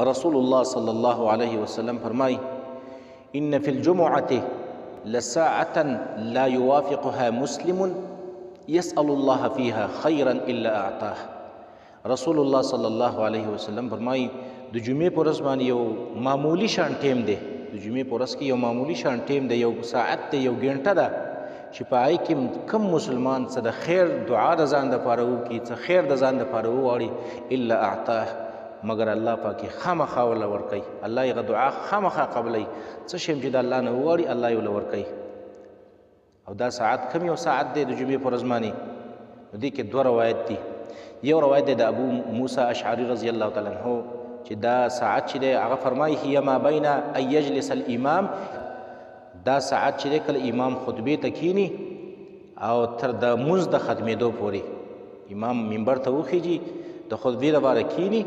رسول الله صلی الله علیه وسلم فرمای ان فی الجمعة لساعة لا يوافقها مسلم يسأل الله فيها خيرا الا اعطاه. رسول الله صلی الله علیه وسلم فرمای د جمعې په ورځ باندې یو معمولی شان ټیم دی، د جمعې په ورځ کې یو معمولی شان ټیم دی، یو ساعت دی، یو ګنټه ده چې په هغې کې کم مسلمان څه د خیر دعا د ځان دپاره وکړي، څه خیر د ځان دپاره وغواړي، الا اعطاه، مگر الله پاک یې خامخا ورله ورکوي، الله یې هغه دعا خامخا قبلوي. څه شی چې د الله نه وغواړي الله یې ورله ورکوي. او دا ساعت کم یو ساعت دی د جمعې په ورځ باندې؟ نو دې کې دوه روایت دي. یو روایت دی د ابو موسی اشعري رضی الله تعالی عنه چې دا ساعت چې دی هغه فرمایي هي ما بین ان یجلس الامام، دا ساعت چې دی کله امام خطبې ته کینی او تر د مونځ د ختمېدو پورې امام منبر ته وخیږي د خطبې لپاره کینی،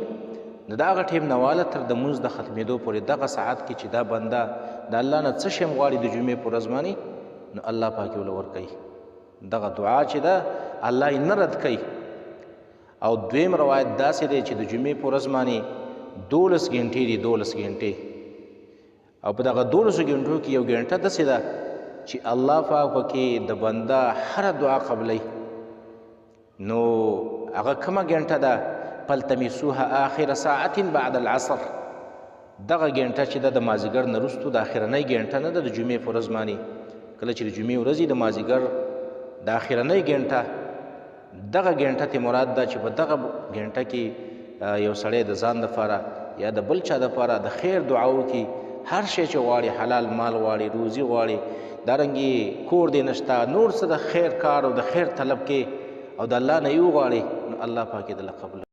نو د هغه ټیم نه واله تر د مونځ د ختمېدو پورې دغه ساعت کې چې دا بنده د الله نه څه شی غواړي د جمعې په ورځ باندې، نو الله پاک یې ورله ورکوي. دغه دعا چې ده الله یې نه رد کوي. او دویم روایت داسې دی چې د جمعې په ورځ باندې 12 ګنټې دي، 12 ګنټې، او په دغه 12 ګنټو کې یو ګنټه داسې ده چې الله پاک پکې د بنده هره دعا قبلوي. نو هغه کومه ګنټه ده؟ فلتمسوها آخر ساعة بعد العصر. دغه ګنټه چې ده د مازدیګر نه وروستو د اخرنۍ ګنټه نه ده د جمعې په ورځ باندې. کله چې د جمعې ورځ د مازدیګر د اخرنۍ ګنټه، دغه ګنټه ته مراد ده چې په دغه ګنټه کې یو سړی د ځان دپاره یا د بل چا دپاره د خیر دعا وکړي، هر شی چې غواړي، حلال مال غواړي، روزي غواړي، دارنګې کور دې نشته، نور څه د خیر کار او د خیر طلب کې او د الله نه یې وغواړي، نو الله پاک یې دله قبلوي.